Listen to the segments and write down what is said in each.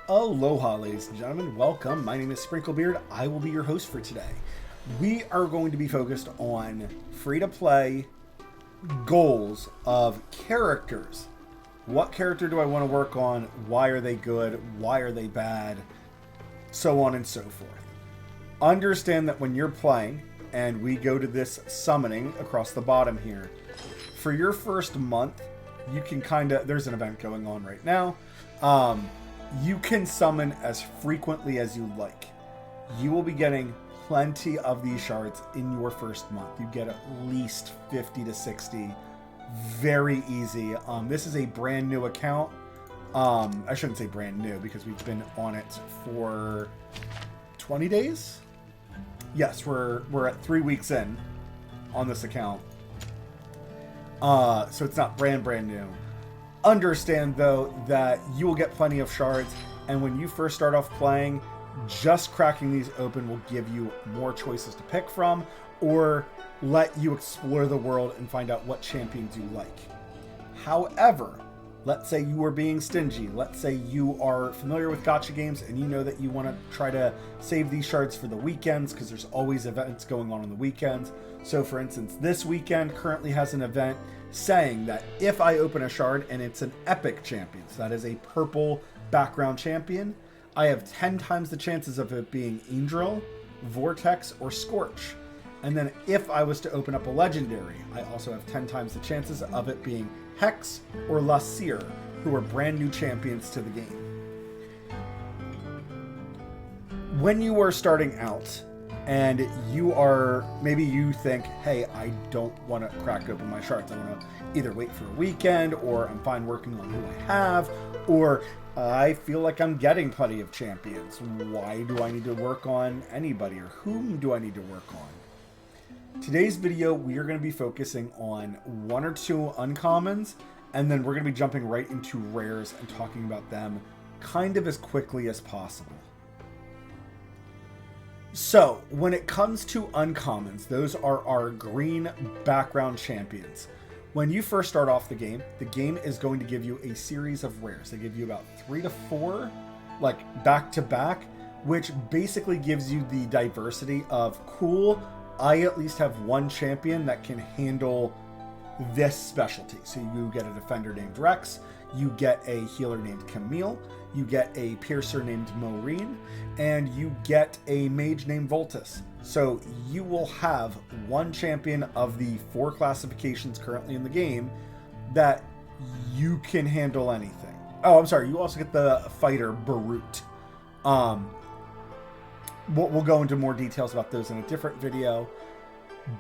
Aloha, ladies and gentlemen. Welcome. My name is SprinkleBeard. I will be your host for today. We are going to be focused on free-to-play goals of characters. What character do I want to work on? Why are they good? Why are they bad? So on and so forth. Understand that when you're playing, and we go to this summoning across the bottom here, for your first month, you can there's an event going on right now. You can summon as frequently as you like. You will be getting plenty of these shards in your first month. You get at least 50 to 60. Very easy. This is a brand new account. I shouldn't say brand new because we've been on it for 20 days. Yes, we're at 3 weeks in on this account. So it's not brand new. Understand, though, that you will get plenty of shards, and when you first start off playing, just cracking these open will give you more choices to pick from, or let you explore the world and find out what champions you like. However, let's say you are being stingy. Let's say you are familiar with gacha games and you know that you want to try to save these shards for the weekends because there's always events going on the weekends. So for instance, this weekend currently has an event saying that if I open a shard and it's an epic champion, so that is a purple background champion, I have 10 times the chances of it being Angel, Vortex, or Scorch. And then if I was to open up a legendary, I also have 10 times the chances of it being Hex or Lasir, who are brand new champions to the game. When you are starting out and maybe you think, hey, I don't want to crack open my shards. I want to either wait for a weekend, or I'm fine working on who I have, or I feel like I'm getting plenty of champions. Why do I need to work on anybody, or whom do I need to work on? Today's video, we are going to be focusing on 1 or 2 uncommons, and then we're going to be jumping right into rares and talking about them kind of as quickly as possible. So, when it comes to uncommons, those are our green background champions. When you first start off the game is going to give you a series of rares. They give you about 3 to 4, like back to back, which basically gives you the diversity of, cool, I at least have one champion that can handle this specialty. So you get a defender named Rex, you get a healer named Camille, you get a piercer named Maureen, and you get a mage named Voltus. So you will have one champion of the 4 classifications currently in the game that you can handle anything. Oh, I'm sorry, you also get the fighter Barut. We'll go into more details about those in a different video.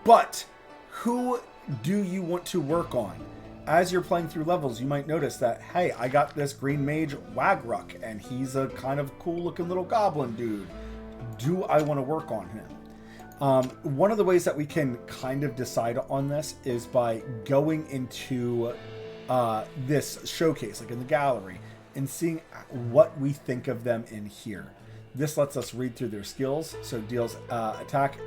But who do you want to work on? As you're playing through levels, you might notice that, hey, I got this green mage Wagruk, and he's a kind of cool looking little goblin dude. Do I want to work on him? One of the ways that we can kind of decide on this is by going into this showcase, like in the gallery, and seeing what we think of them in here. This lets us read through their skills. So deals attack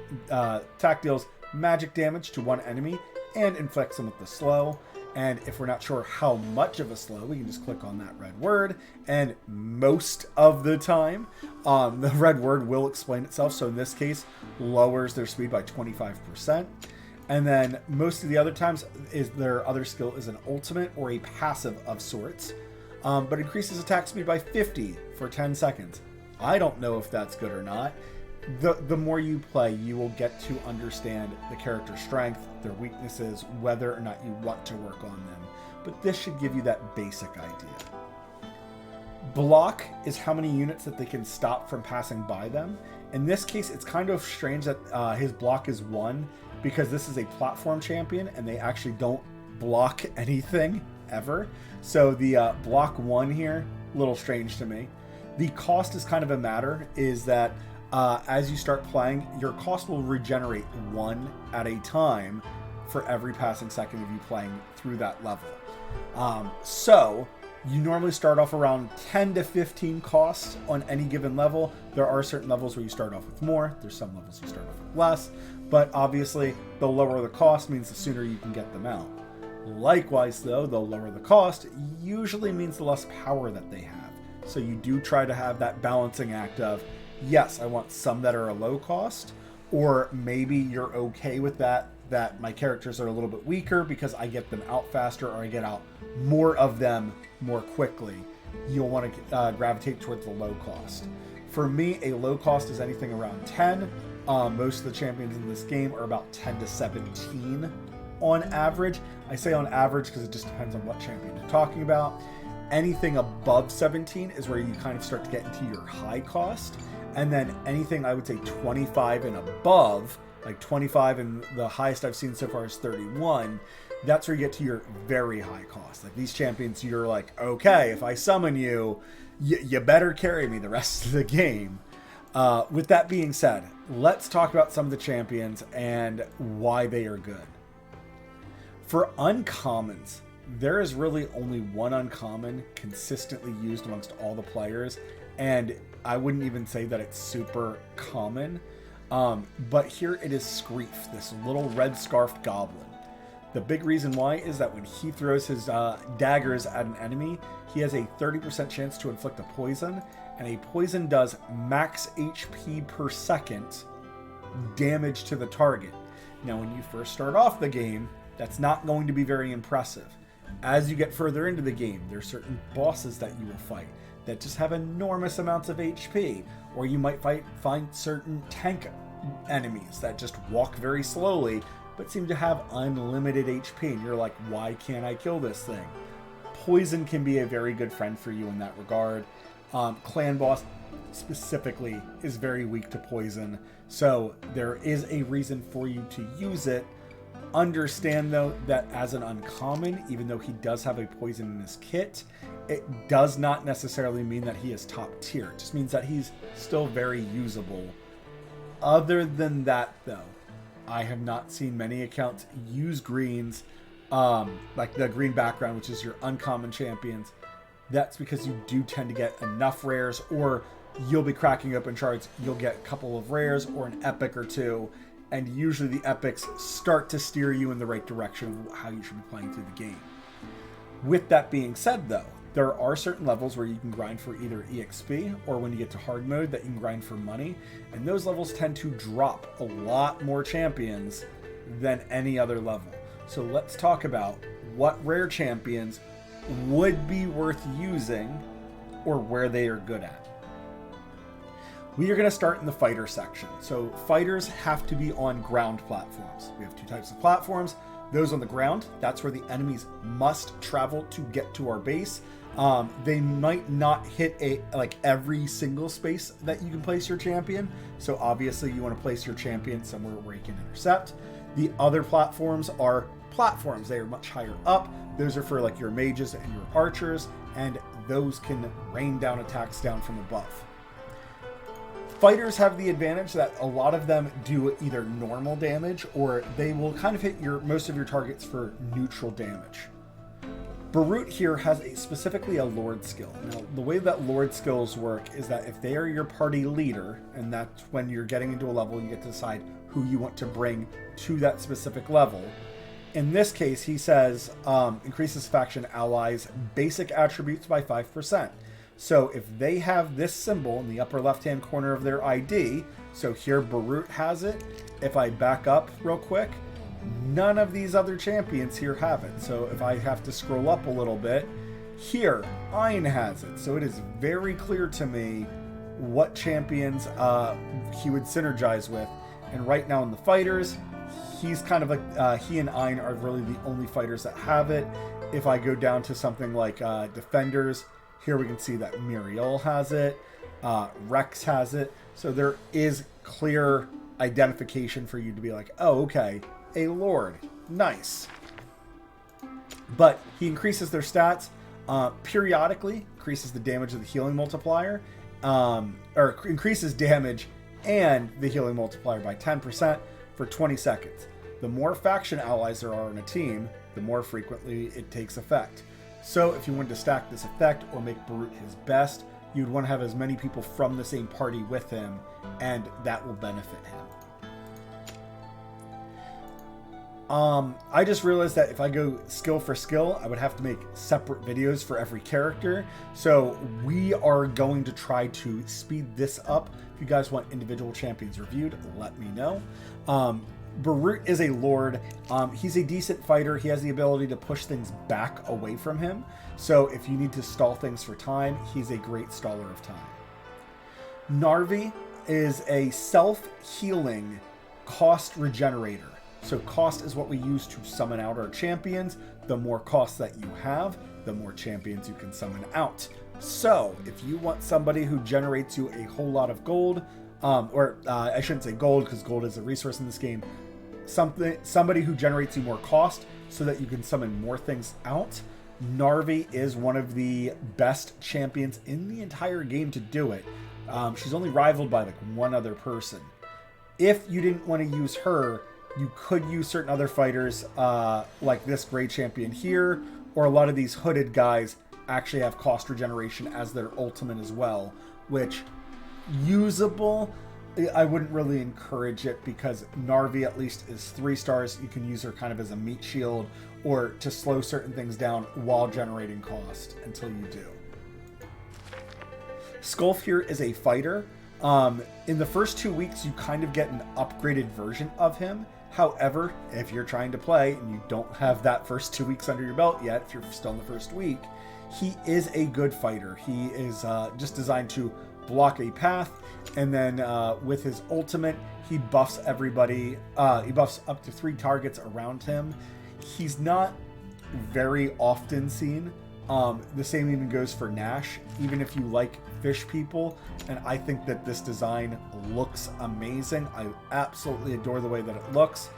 deals magic damage to one enemy and inflicts them with the slow. And if we're not sure how much of a slow, we can just click on that red word. And most of the time, the red word will explain itself. So in this case, lowers their speed by 25%. And then most of the other times, their other skill is an ultimate or a passive of sorts. But increases attack speed by 50 for 10 seconds. I don't know if that's good or not. The more you play, you will get to understand the character's strength, their weaknesses, whether or not you want to work on them. But this should give you that basic idea. Block is how many units that they can stop from passing by them. In this case, it's kind of strange that his block is 1, because this is a platform champion and they actually don't block anything ever. So the block 1 here, a little strange to me. The cost is kind of a matter, is that as you start playing, your cost will regenerate 1 at a time for every passing second of you playing through that level. So you normally start off around 10 to 15 costs on any given level. There are certain levels where you start off with more. There's some levels you start off with less. But obviously, the lower the cost means the sooner you can get them out. Likewise, though, the lower the cost usually means the less power that they have. So you do try to have that balancing act of, yes, I want some that are a low cost, or maybe you're okay with that my characters are a little bit weaker because I get them out faster or I get out more of them more quickly. You'll want to gravitate towards the low cost. For me, a low cost is anything around 10. Most of the champions in this game are about 10 to 17 on average. I say on average because it just depends on what champion you're talking about. Anything above 17 is where you kind of start to get into your high cost. And then anything, I would say 25 and above, like 25 and the highest I've seen so far is 31. That's where you get to your very high cost. Like these champions, you're like, okay, if I summon you, you better carry me the rest of the game. With that being said, let's talk about some of the champions and why they are good. For uncommons, there is really only one uncommon consistently used amongst all the players, and I wouldn't even say that it's super common. But here it is Screef, this little red scarfed goblin. The big reason why is that when he throws his daggers at an enemy, he has a 30% chance to inflict a poison, and a poison does max HP per second damage to the target. Now, when you first start off the game, that's not going to be very impressive. As you get further into the game, there's certain bosses that you will fight that just have enormous amounts of HP, or you might find certain tank enemies that just walk very slowly but seem to have unlimited HP, and you're like, why can't I kill this thing? Poison can be a very good friend for you in that regard. Clan boss specifically is very weak to poison, so there is a reason for you to use it. Understand though that as an uncommon, even though he does have a poison in his kit, it does not necessarily mean that he is top tier. It just means that he's still very usable. Other than that though, I have not seen many accounts use greens, like the green background, which is your uncommon champions. That's because you do tend to get enough rares, or you'll be cracking open shards, you'll get a couple of rares or an epic or two, and usually the epics start to steer you in the right direction of how you should be playing through the game. With that being said though, there are certain levels where you can grind for either EXP, or when you get to hard mode that you can grind for money, and those levels tend to drop a lot more champions than any other level. So let's talk about what rare champions would be worth using or where they are good at. We are going to start in the fighter section. So fighters have to be on ground platforms. We have two types of platforms. Those on the ground, that's where the enemies must travel to get to our base. They might not hit every single space that you can place your champion. So obviously you want to place your champion somewhere where you can intercept. The other platforms are platforms. They are much higher up. Those are for like your mages and your archers, and those can rain down attacks down from above. Fighters have the advantage that a lot of them do either normal damage, or they will kind of hit most of your targets for neutral damage. Barut here has specifically a Lord skill. Now, the way that Lord skills work is that if they are your party leader, and that's when you're getting into a level, you get to decide who you want to bring to that specific level. In this case, he says, increases faction allies' basic attributes by 5%. So if they have this symbol in the upper left-hand corner of their ID, so here Barut has it, if I back up real quick, none of these other champions here have it. So if I have to scroll up a little bit, here, Ein has it. So it is very clear to me what champions he would synergize with. And right now in the fighters, he's kind of like, he and Ein are really the only fighters that have it. If I go down to something like defenders, here we can see that Muriel has it, Rex has it. So there is clear identification for you to be like, oh, okay, a Lord, nice. But he increases their stats periodically, increases the damage of the healing multiplier, or increases damage and the healing multiplier by 10% for 20 seconds. The more faction allies there are in a team, the more frequently it takes effect. So if you wanted to stack this effect or make Barut his best, you'd want to have as many people from the same party with him, and that will benefit him. I just realized that if I go skill for skill, I would have to make separate videos for every character. So we are going to try to speed this up. If you guys want individual champions reviewed, let me know. Beirut is a lord. He's a decent fighter. He has the ability to push things back away from him. So if you need to stall things for time, he's a great staller of time. Narvi is a self-healing cost regenerator. So cost is what we use to summon out our champions. The more cost that you have, the more champions you can summon out. So if you want somebody who generates you a whole lot of gold, I shouldn't say gold because gold is a resource in this game, somebody who generates you more cost so that you can summon more things out, Narvi is one of the best champions in the entire game to do it. She's only rivaled by like one other person. If you didn't want to use her, you could use certain other fighters like this gray champion here, or a lot of these hooded guys actually have cost regeneration as their ultimate as well, which usable. I wouldn't really encourage it because Narvi at least is 3 stars. You can use her kind of as a meat shield or to slow certain things down while generating cost until you do. Skulf here is a fighter. In the first 2 weeks, you kind of get an upgraded version of him. However, if you're trying to play and you don't have that first 2 weeks under your belt yet, if you're still in the first week, he is a good fighter. He is just designed to block a path, and then with his ultimate, he buffs everybody. He buffs up to 3 targets around him. He's not very often seen. The same even goes for Nash, even if you like fish people, and I think that this design looks amazing. I absolutely adore the way that it looks.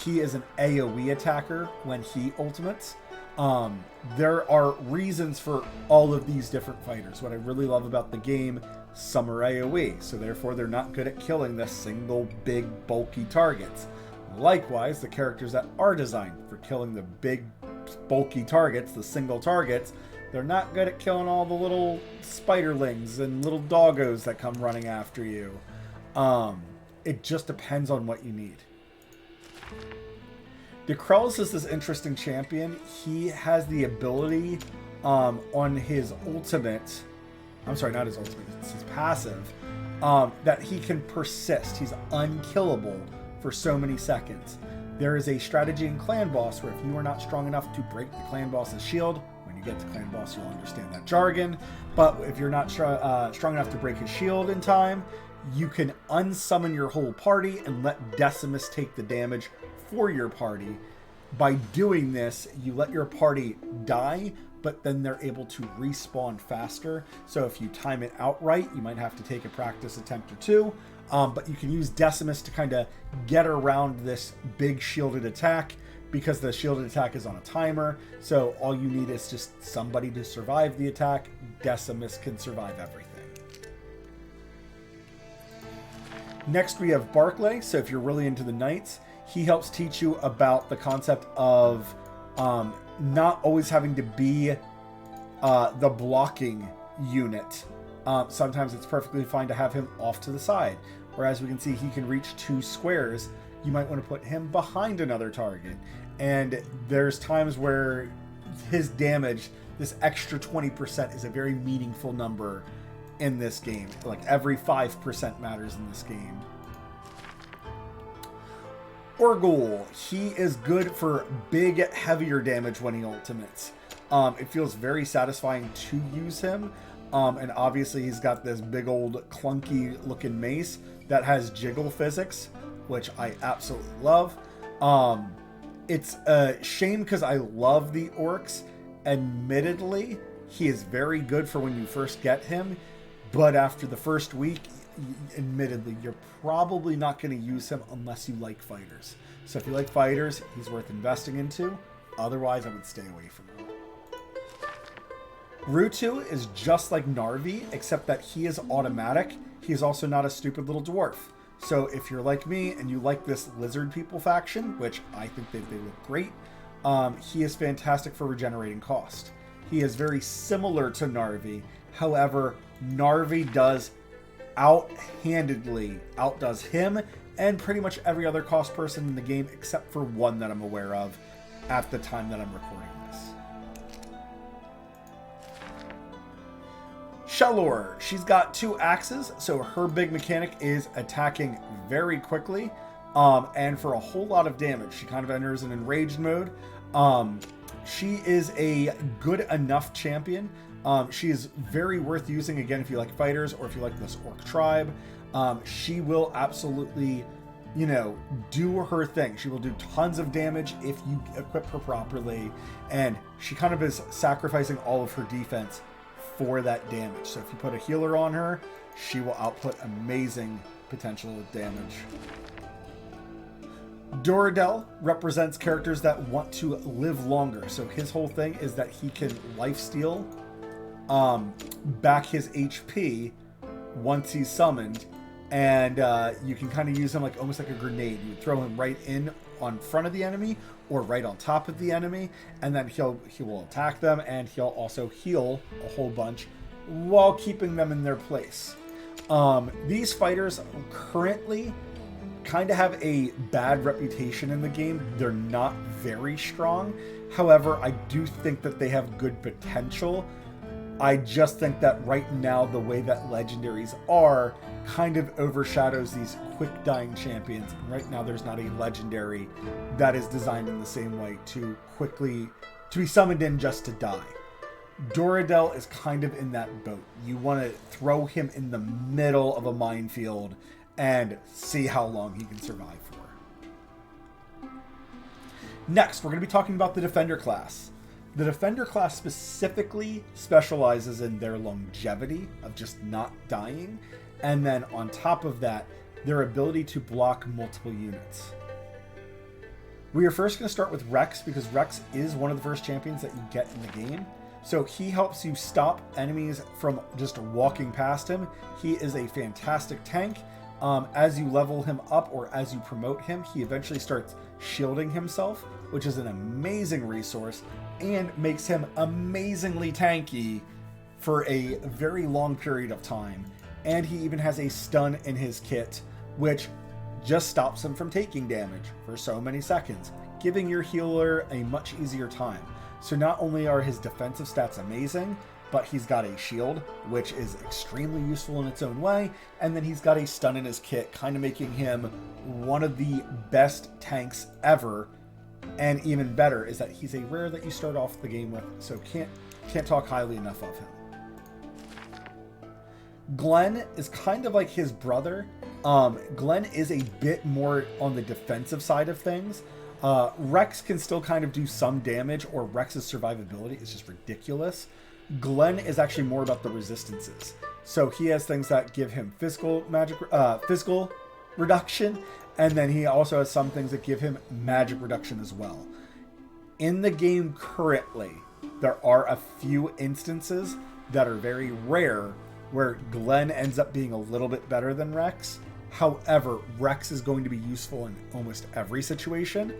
He is an AoE attacker when he ultimates. There are reasons for all of these different fighters. What I really love about the game, some are AoE, so therefore they're not good at killing the single big bulky targets. Likewise, the characters that are designed for killing the big bulky targets, the single targets, they're not good at killing all the little spiderlings and little doggos that come running after you. It just depends on what you need. Dekrells is this interesting champion. He has the ability on his ultimate, I'm sorry, not his ultimate, it's his passive, that he can persist. He's unkillable for so many seconds. There is a strategy in Clan Boss where if you are not strong enough to break the Clan Boss's shield, when you get to Clan Boss you'll understand that jargon, but if you're not strong enough to break his shield in time, you can unsummon your whole party and let Decimus take the damage for your party. By doing this, you let your party die, but then they're able to respawn faster. So if you time it outright, you might have to take a practice attempt or 2. But you can use Decimus to kind of get around this big shielded attack because the shielded attack is on a timer. So all you need is just somebody to survive the attack. Decimus can survive everything. Next we have Barclay. So if you're really into the knights, he helps teach you about the concept of not always having to be the blocking unit. Sometimes it's perfectly fine to have him off to the side. Whereas we can see he can reach 2 squares. You might want to put him behind another target. And there's times where his damage, this extra 20%, is a very meaningful number in this game. Like every 5% matters in this game. Orgul, he is good for big, heavier damage when he ultimates. It feels very satisfying to use him. And obviously he's got this big old clunky looking mace that has jiggle physics, which I absolutely love. It's a shame because I love the orcs. Admittedly, he is very good for when you first get him, but after the first week, admittedly, you're probably not going to use him unless you like fighters. So if you like fighters, he's worth investing into. Otherwise, I would stay away from him. Rutu is just like Narvi, except that he is automatic. He is also not a stupid little dwarf. So if you're like me and you like this lizard people faction, which I think they look great, he is fantastic for regenerating cost. He is very similar to Narvi. However, Narvi does out-handedly outdoes him and pretty much every other cost person in the game except for one that I'm aware of at the time that I'm recording this. Shalor, she's got 2 axes, so her big mechanic is attacking very quickly, and for a whole lot of damage. She kind of enters in enraged mode. She is a good enough champion. She is very worth using, again, if you like fighters or if you like this orc tribe. She will absolutely, you know, do her thing. She will do tons of damage if you equip her properly, and she kind of is sacrificing all of her defense for that damage. So if you put a healer on her, she will output amazing potential damage. Doradel represents characters that want to live longer. So his whole thing is that he can lifesteal back his HP once he's summoned, and you can kind of use him like almost like a grenade. You would throw him right in on front of the enemy or right on top of the enemy, and then he will attack them, and he'll also heal a whole bunch while keeping them in their place. These fighters currently kind of have a bad reputation in the game. They're not very strong. However, I do think that they have good potential. I just think that right now the way that legendaries are kind of overshadows these quick dying champions. And right now there's not a legendary that is designed in the same way to be summoned in just to die. Doradel is kind of in that boat. You want to throw him in the middle of a minefield and see how long he can survive for. Next, we're going to be talking about the Defender class. The Defender class specifically specializes in their longevity of just not dying, and then on top of that, their ability to block multiple units. We are first going to start with Rex, because Rex is one of the first champions that you get in the game. So he helps you stop enemies from just walking past him. He is a fantastic tank. As you level him up or as you promote him, he eventually starts shielding himself, which is an amazing resource and makes him amazingly tanky for a very long period of time. And he even has a stun in his kit, which just stops him from taking damage for so many seconds, giving your healer a much easier time. So not only are his defensive stats amazing, but he's got a shield, which is extremely useful in its own way, and then he's got a stun in his kit, kind of making him one of the best tanks ever. And even better is that he's a rare that you start off the game with, so can't talk highly enough of him. Glenn is kind of like his brother. Glenn is a bit more on the defensive side of things. Rex can still kind of do some damage, or Rex's survivability is just ridiculous. Glenn is actually more about the resistances. So he has things that give him physical reduction, and then he also has some things that give him magic reduction as well. In the game currently, there are a few instances that are very rare where Glenn ends up being a little bit better than Rex. However, Rex is going to be useful in almost every situation.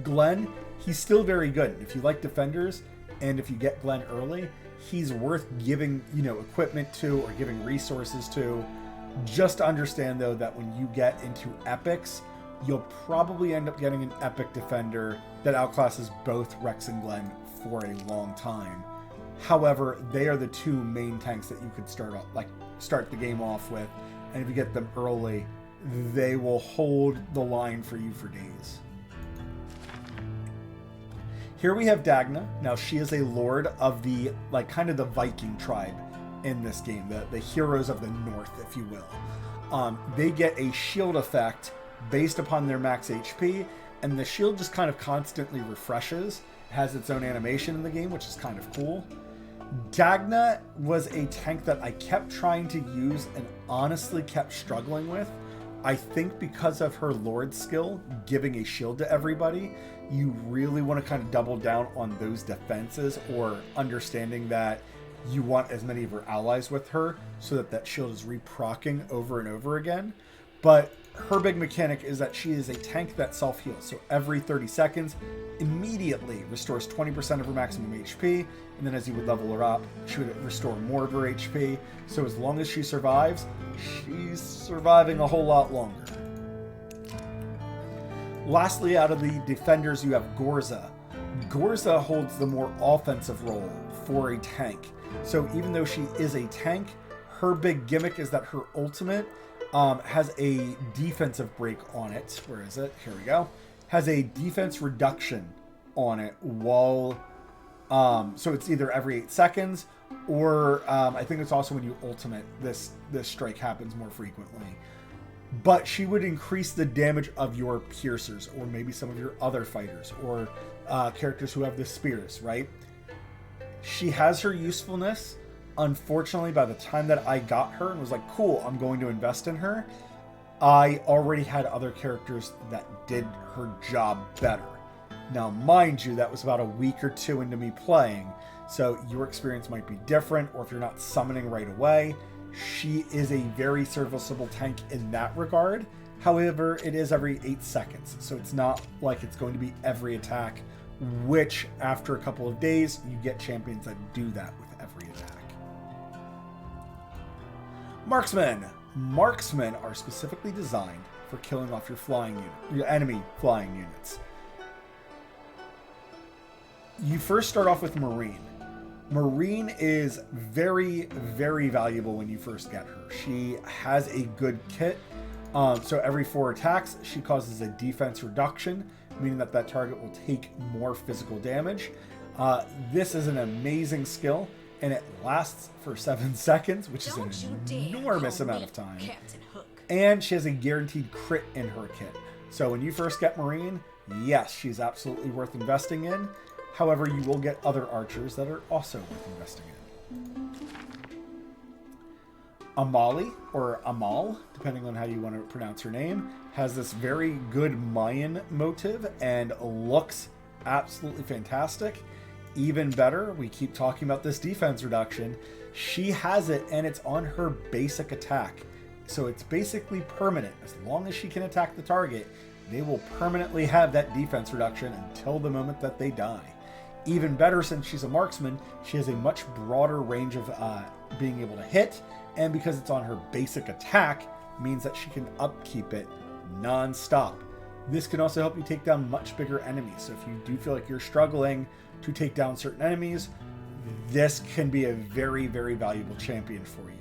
Glenn, he's still very good. If you like defenders, and if you get Glenn early, he's worth giving, equipment to or giving resources to. Just to understand, though, that when you get into epics, you'll probably end up getting an epic defender that outclasses both Rex and Glenn for a long time. However, they are the two main tanks that you could start the game off with, and if you get them early, they will hold the line for you for days. Here we have Dagna. Now, she is a lord of the, kind of the Viking tribe in this game, the heroes of the north, if you will. They get a shield effect based upon their max HP, and the shield just kind of constantly refreshes. It has its own animation in the game, which is kind of cool. Dagna was a tank that I kept trying to use and honestly kept struggling with. I think because of her Lord skill, giving a shield to everybody, you really want to kind of double down on those defenses, or understanding that you want as many of her allies with her so that that shield is reprocking over and over again. But her big mechanic is that she is a tank that self-heals. So every 30 seconds, immediately restores 20% of her maximum HP. And then as you would level her up, she would restore more of her HP. So as long as she survives, she's surviving a whole lot longer. Lastly, out of the defenders, you have Gorza. Gorza holds the more offensive role for a tank. So even though she is a tank, her big gimmick is that her ultimate has a defensive break on it. Where is it? Here we go. Has a defense reduction on it while... so it's either every 8 seconds or I think it's also when you ultimate, this strike happens more frequently. But she would increase the damage of your piercers or maybe some of your other fighters or characters who have the spears, right? She has her usefulness. Unfortunately, by the time that I got her and was like, cool, I'm going to invest in her, I already had other characters that did her job better. Now, mind you, that was about a week or two into me playing, so your experience might be different, or if you're not summoning right away, she is a very serviceable tank in that regard. However, it is every 8 seconds, so it's not like it's going to be every attack, which after a couple of days, you get champions that do that with every attack. Marksmen. Marksmen are specifically designed for killing off your enemy flying units. You first start off with Marine. Marine is very, very valuable when you first get her. She has a good kit. So every 4 attacks, she causes a defense reduction, meaning that that target will take more physical damage. This is an amazing skill, and it lasts for 7 seconds, which is an enormous amount of time. And she has a guaranteed crit in her kit. So when you first get Marine, yes, she's absolutely worth investing in. However, you will get other archers that are also worth investing in. Amali, or Amal, depending on how you want to pronounce her name, has this very good Mayan motive and looks absolutely fantastic. Even better, we keep talking about this defense reduction. She has it, and it's on her basic attack. So it's basically permanent. As long as she can attack the target, they will permanently have that defense reduction until the moment that they die. Even better, since she's a marksman, she has a much broader range of being able to hit, and because it's on her basic attack, means that she can upkeep it non-stop. This can also help you take down much bigger enemies. So if you do feel like you're struggling to take down certain enemies, this can be a very, very valuable champion for you.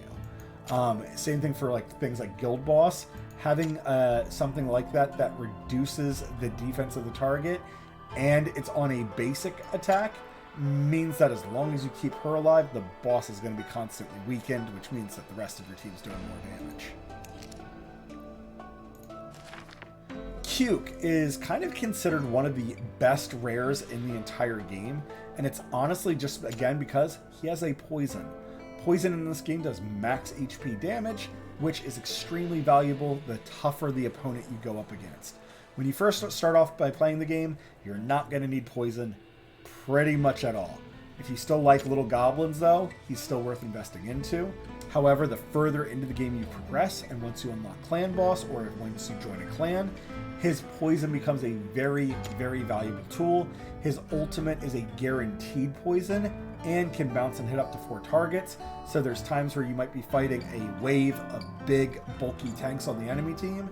Same thing for like things like Guild Boss. Having something like that reduces the defense of the target and it's on a basic attack means that as long as you keep her alive, the boss is going to be constantly weakened, which means that the rest of your team's doing more damage. Cuke is kind of considered one of the best rares in the entire game, and it's honestly just, again, because he has a poison. Poison in this game does max HP damage, which is extremely valuable the tougher the opponent you go up against. When you first start off by playing the game, you're not going to need poison pretty much at all. If you still like little goblins though, he's still worth investing into. However, the further into the game you progress, and once you unlock clan boss, or once you join a clan, his poison becomes a very, very valuable tool. His ultimate is a guaranteed poison and can bounce and hit up to 4 targets. So there's times where you might be fighting a wave of big, bulky tanks on the enemy team.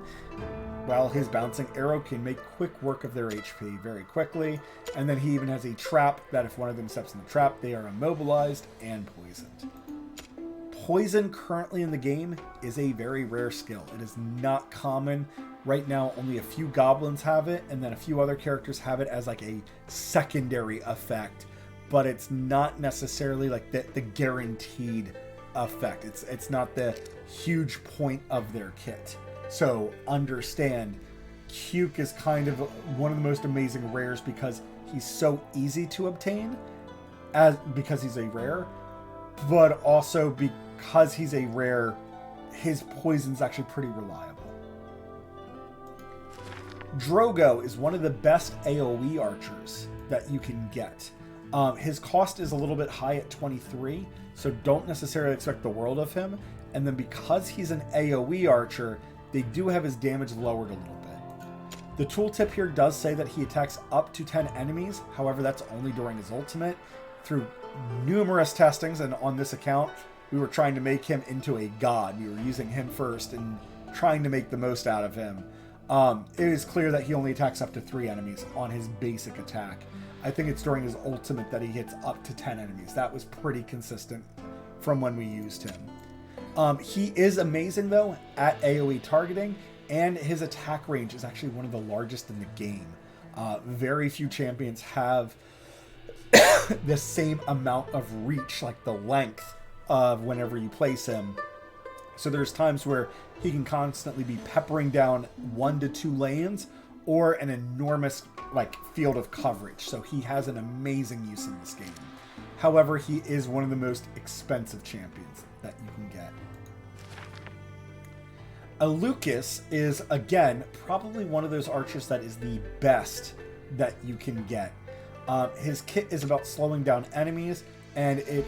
Well, his bouncing arrow can make quick work of their HP very quickly. And then he even has a trap that if one of them steps in the trap, they are immobilized and poisoned. Poison currently in the game is a very rare skill. It is not common. Right now, only a few goblins have it, and then a few other characters have it as like a secondary effect. But it's not necessarily like the guaranteed effect. It's not the huge point of their kit. So understand, Cuke is kind of one of the most amazing rares because he's so easy to obtain, because he's a rare, but also because he's a rare, his poison's actually pretty reliable. Drogo is one of the best AoE archers that you can get. His cost is a little bit high at 23, so don't necessarily expect the world of him. And then because he's an AoE archer, they do have his damage lowered a little bit. The tooltip here does say that he attacks up to 10 enemies. However, that's only during his ultimate. Through numerous testings, and on this account, we were trying to make him into a god. We were using him first and trying to make the most out of him. It is clear that he only attacks up to 3 enemies on his basic attack. I think it's during his ultimate that he hits up to 10 enemies. That was pretty consistent from when we used him. He is amazing, though, at AoE targeting, and his attack range is actually one of the largest in the game. Very few champions have the same amount of reach, like the length of whenever you place him. So there's times where he can constantly be peppering down 1 to 2 lanes or an enormous field of coverage. So he has an amazing use in this game. However, he is one of the most expensive champions that you can get. Lucas is, again, probably one of those archers that is the best that you can get. His kit is about slowing down enemies, and it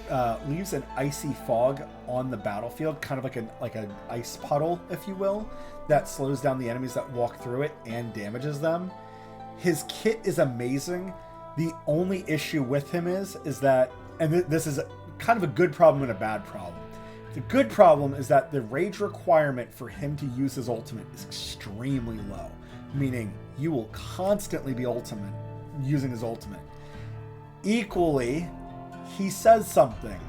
leaves an icy fog on the battlefield, kind of like an ice puddle, if you will, that slows down the enemies that walk through it and damages them. His kit is amazing. The only issue with him is that, and this is kind of a good problem and a bad problem. The good problem is that the rage requirement for him to use his ultimate is extremely low, meaning you will constantly be using his ultimate. Equally, he says something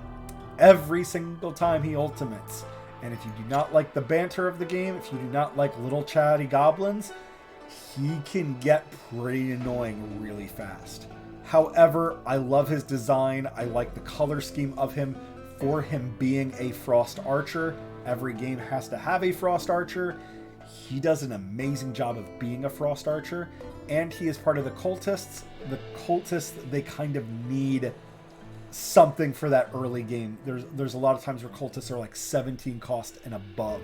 every single time he ultimates. And if you do not like the banter of the game, if you do not like little chatty goblins, he can get pretty annoying really fast. However, I love his design. I like the color scheme of him for him being a frost archer. Every game has to have a frost archer. He does an amazing job of being a frost archer, and he is part of the cultists. The cultists, they kind of need something for that early game. There's a lot of times where cultists are like 17 cost and above.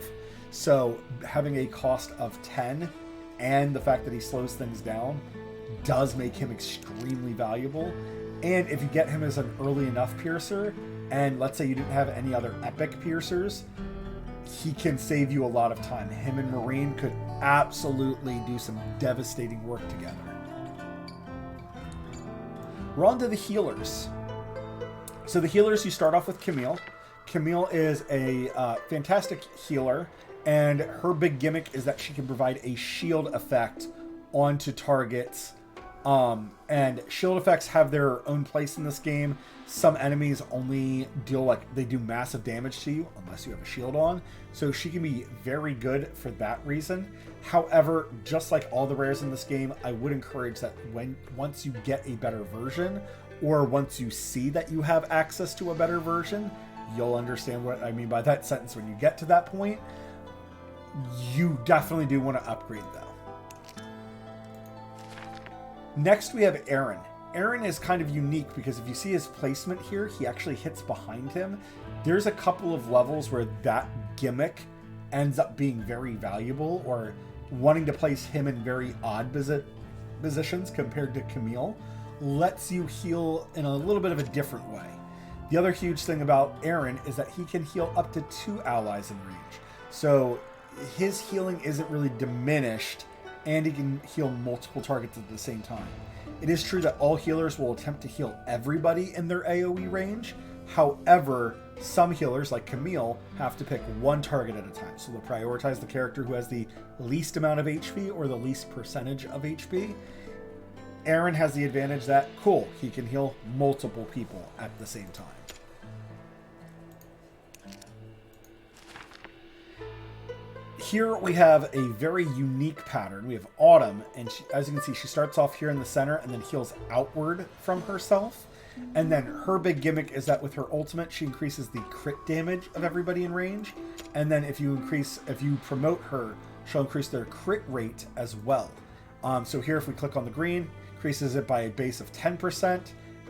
So having a cost of 10 and the fact that he slows things down does make him extremely valuable. And if you get him as an early enough piercer, and let's say you didn't have any other epic piercers, he can save you a lot of time. Him and Marine could absolutely do some devastating work together. We're on to the healers. So the healers, you start off with Camille. Camille is a fantastic healer, and her big gimmick is that she can provide a shield effect onto targets. And shield effects have their own place in this game. Some enemies only they do massive damage to you unless you have a shield on. So she can be very good for that reason. However, just like all the rares in this game, I would encourage that once you get a better version, or once you see that you have access to a better version, you'll understand what I mean by that sentence when you get to that point. You definitely do want to upgrade though. Next we have Aaron. Aaron is kind of unique because if you see his placement here, he actually hits behind him. There's a couple of levels where that gimmick ends up being very valuable, or wanting to place him in very odd positions compared to Camille lets you heal in a little bit of a different way. The other huge thing about Aaron is that he can heal up to 2 allies in range. So his healing isn't really diminished, and he can heal multiple targets at the same time. It is true that all healers will attempt to heal everybody in their AoE range. However, some healers, like Camille, have to pick one target at a time. So they'll prioritize the character who has the least amount of HP or the least percentage of HP. Aaron has the advantage that, cool, he can heal multiple people at the same time. Here we have a very unique pattern. We have Autumn, and as you can see, she starts off here in the center and then heals outward from herself. And then her big gimmick is that with her ultimate, she increases the crit damage of everybody in range. And then if you promote her, she'll increase their crit rate as well. So here, if we click on the green, increases it by a base of 10%,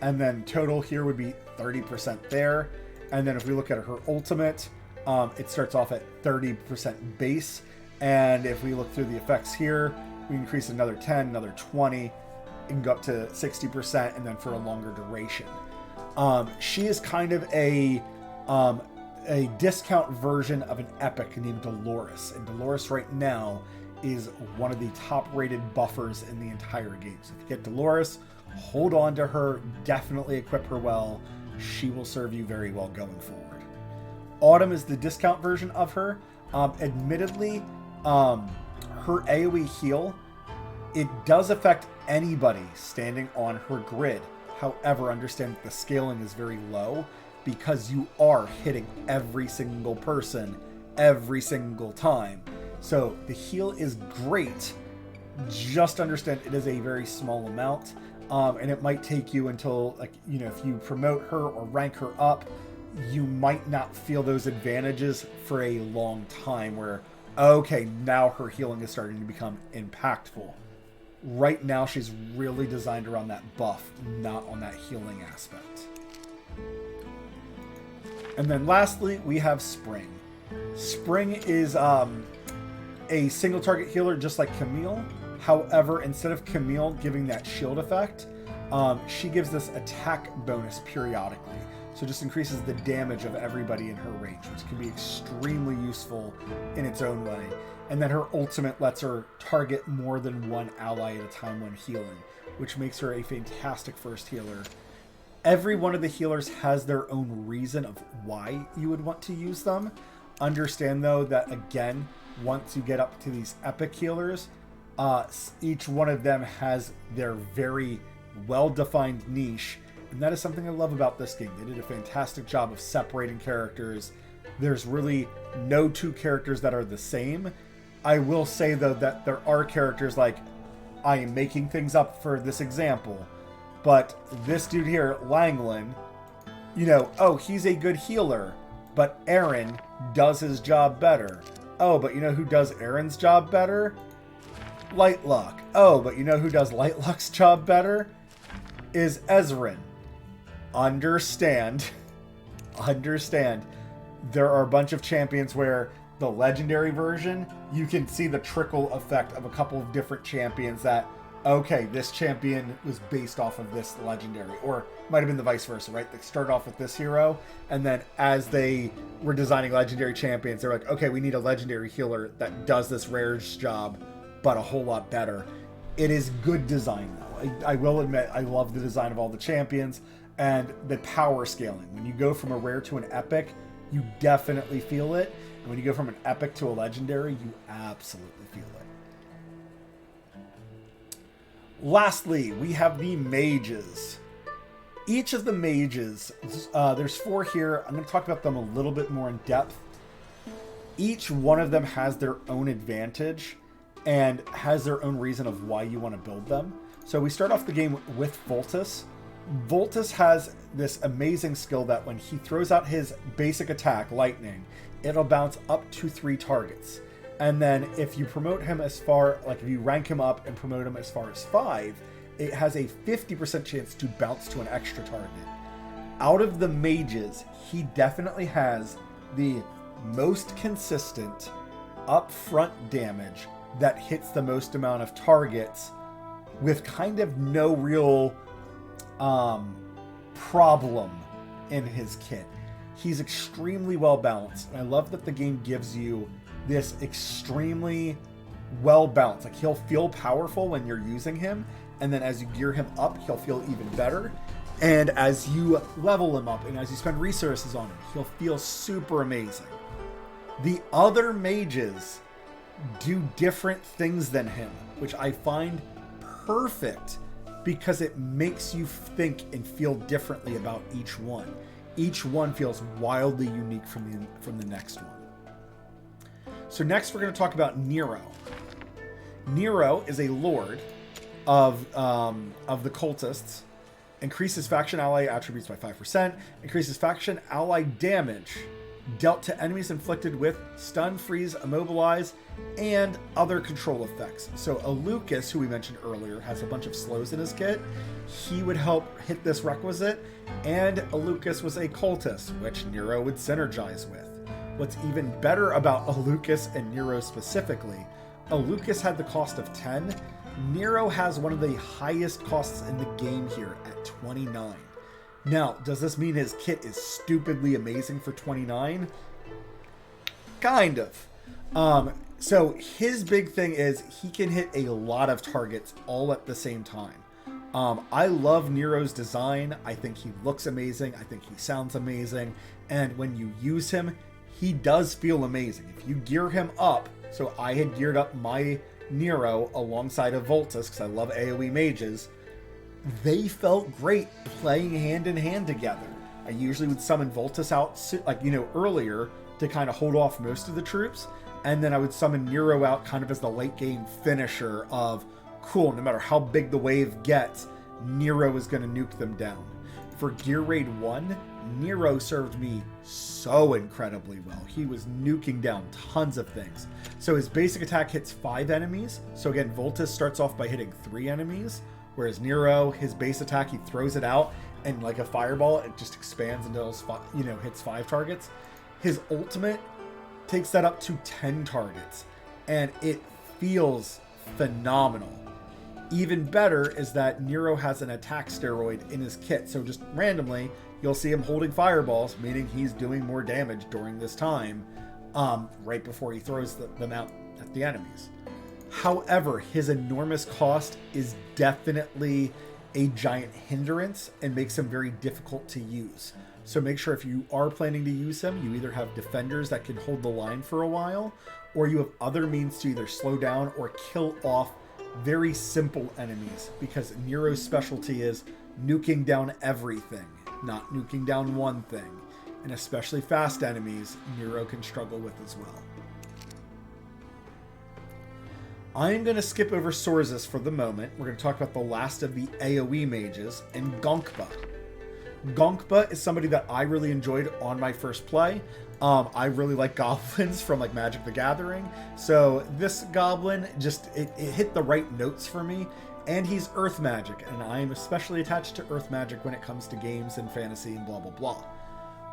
and then total here would be 30% there. And then if we look at her ultimate, it starts off at 30% base. And if we look through the effects here, we increase another 10, another 20, it can go up to 60%, and then for a longer duration. She is kind of a discount version of an epic named Dolores. And Dolores right now is one of the top rated buffers in the entire game. So if you get Dolores, hold on to her, definitely equip her well. She will serve you very well going forward. Autumn is the discount version of her. Admittedly, her AoE heal, it does affect anybody standing on her grid. However, understand that the scaling is very low because you are hitting every single person every single time. So the heal is great. Just understand it is a very small amount. And it might take you until, like, you know, if you promote her or rank her up, you might not feel those advantages for a long time where, okay, now her healing is starting to become impactful. Right now, she's really designed around that buff, not on that healing aspect. And then lastly, we have Spring. Spring is a single target healer just like Camille. However, instead of Camille giving that shield effect, she gives this attack bonus periodically. So it just increases the damage of everybody in her range, which can be extremely useful in its own way. And then her ultimate lets her target more than one ally at a time when healing, which makes her a fantastic first healer. Every one of the healers has their own reason of why you would want to use them. Understand, though, that again, once you get up to these epic healers, each one of them has their very well-defined niche, and that is something I love about this game. They did a fantastic job of separating characters. There's really no two characters that are the same. I will say, though, that there are characters like, I am making things up for this example, but this dude here, Langland, you know, oh, he's a good healer, but Aaron does his job better. Oh, but you know who does Aaron's job better? Lightlock. Oh, but you know who does Lightlock's job better? Is Ezrin. Understand. There are a bunch of champions where the legendary version, you can see the trickle effect of a couple of different champions that, okay, this champion was based off of this legendary, or might have been the vice versa, right? They start off with this hero, and then as they were designing legendary champions, they're like, okay, we need a legendary healer that does this rare's job, but a whole lot better. It is good design, though. I will admit, I love the design of all the champions and the power scaling. When you go from a rare to an epic, you definitely feel it. And when you go from an epic to a legendary, you absolutely feel it. Lastly, we have the mages. Each of the mages, there's 4 here. I'm going to talk about them a little bit more in depth. Each one of them has their own advantage and has their own reason of why you want to build them. So we start off the game with Voltus. Voltus has this amazing skill that when he throws out his basic attack, Lightning, it'll bounce up to 3 targets. And then if you promote him as far, like if you rank him up and promote him as far as 5, it has a 50% chance to bounce to an extra target. Out of the mages, he definitely has the most consistent upfront damage that hits the most amount of targets with kind of no real problem in his kit. He's extremely well balanced. And I love that the game gives you this extremely well balanced. Like, he'll feel powerful when you're using him, and then as you gear him up, he'll feel even better. And as you level him up and as you spend resources on him, he'll feel super amazing. The other mages do different things than him, which I find perfect because it makes you think and feel differently about each one. Each one feels wildly unique from the next one. So next we're going to talk about Nero. Nero is a lord of the cultists. Increases faction ally attributes by 5%. Increases faction ally damage dealt to enemies inflicted with stun, freeze, immobilize, and other control effects. So Alucas, who we mentioned earlier, has a bunch of slows in his kit. He would help hit this requisite, and Alucas was a cultist, which Nero would synergize with. What's even better about Alucas and Nero specifically, Alucas had the cost of 10. Nero has one of the highest costs in the game here at 29. Now, does this mean his kit is stupidly amazing for 29? Kind of. So his big thing is he can hit a lot of targets all at the same time. I love Nero's design. I think he looks amazing. I think he sounds amazing. And when you use him, he does feel amazing. If you gear him up, so I had geared up my Nero alongside of Voltus because I love AoE mages, they felt great playing hand in hand together. I usually would summon Voltus out, like, earlier to kind of hold off most of the troops. And then I would summon Nero out kind of as the late game finisher of, cool, no matter how big the wave gets, Nero is going to nuke them down. For Gear Raid 1, Nero served me so incredibly well. He was nuking down tons of things. So his basic attack hits 5 enemies. So again, Voltus starts off by hitting 3 enemies, whereas Nero, his base attack, he throws it out, and like a fireball, it just expands until it hits 5 targets. His ultimate takes that up to 10 targets, and it feels phenomenal. Even better is that Nero has an attack steroid in his kit, so just randomly you'll see him holding fireballs, meaning he's doing more damage during this time, right before he throws them out at the enemies. However, his enormous cost is definitely a giant hindrance and makes him very difficult to use. So make sure if you are planning to use him, you either have defenders that can hold the line for a while, or you have other means to either slow down or kill off very simple enemies, because Nero's specialty is nuking down everything, not nuking down one thing. And especially fast enemies, Nero can struggle with as well. I am going to skip over Sorzus for the moment. We're going to talk about the last of the AoE mages, and Gonkba. Gonkba is somebody that I really enjoyed on my first play. I really like goblins from like Magic the Gathering. So this goblin just, it hit the right notes for me. And he's earth magic, and I am especially attached to earth magic when it comes to games and fantasy and blah, blah, blah.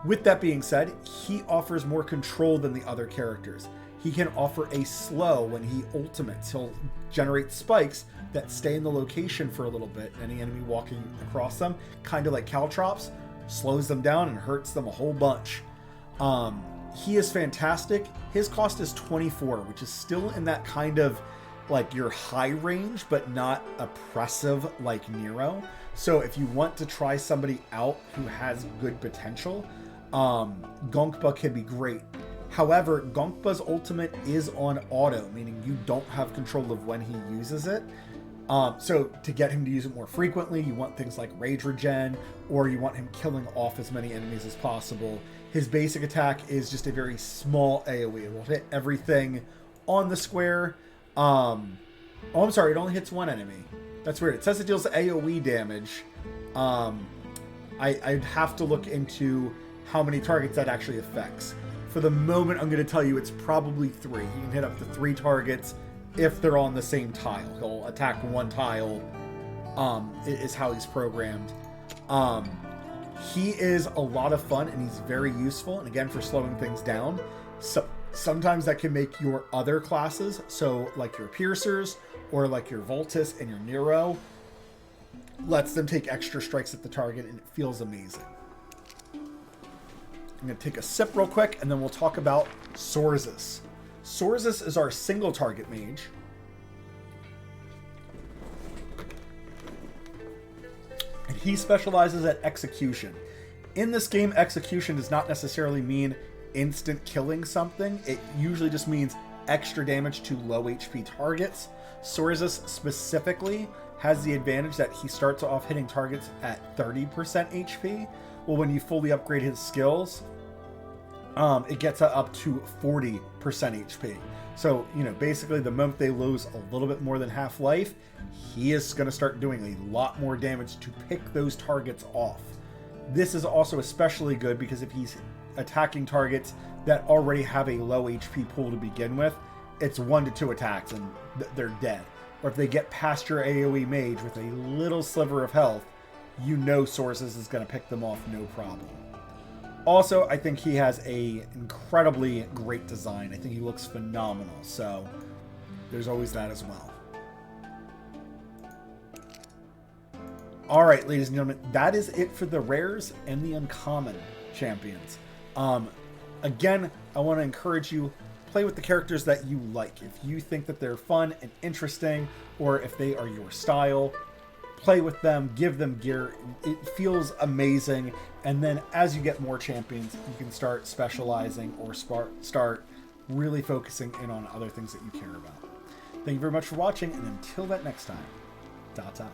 With that being said, he offers more control than the other characters. He can offer a slow when he ultimates. He'll generate spikes that stay in the location for a little bit. Any enemy walking across them, kind of like caltrops, slows them down and hurts them a whole bunch. He is fantastic. His cost is 24, which is still in that kind of like your high range, but not oppressive like Nero. So if you want to try somebody out who has good potential, Gonkba can be great. However, Gonkba's ultimate is on auto, meaning you don't have control of when he uses it. So to get him to use it more frequently, you want things like Rage Regen, or you want him killing off as many enemies as possible. His basic attack is just a very small AoE. It will hit everything on the square. I'm sorry, it only hits one enemy. That's weird. It says it deals AoE damage. I'd have to look into how many targets that actually affects. For the moment, I'm going to tell you it's probably 3. He can hit up to 3 targets if they're on the same tile. He'll attack one tile, is how he's programmed. He is a lot of fun, and he's very useful, and again, for slowing things down. So sometimes that can make your other classes, so like your Piercers, or like your Voltus and your Nero, lets them take extra strikes at the target, and it feels amazing. I'm going to take a sip real quick, and then we'll talk about Sorzus. Sorzus is our single target mage. And he specializes at execution. In this game, execution does not necessarily mean instant killing something. It usually just means extra damage to low HP targets. Sorzus specifically has the advantage that he starts off hitting targets at 30% HP. Well, when you fully upgrade his skills, it gets up to 40% HP. So, basically the moment they lose a little bit more than half life, he is going to start doing a lot more damage to pick those targets off. This is also especially good because if he's attacking targets that already have a low HP pool to begin with, it's 1 to 2 attacks and they're dead. Or if they get past your AoE mage with a little sliver of health, Sorzus is going to pick them off no problem. Also, I think he has a incredibly great design. I think he looks phenomenal, so there's always that as well. All right, ladies and gentlemen, that is it for the rares and the uncommon champions. Again, I want to encourage you, play with the characters that you like. If you think that they're fun and interesting, or if they are your style, play with them, give them gear. It feels amazing. And then as you get more champions, you can start specializing or start really focusing in on other things that you care about. Thank you very much for watching, and until that next time, dots out.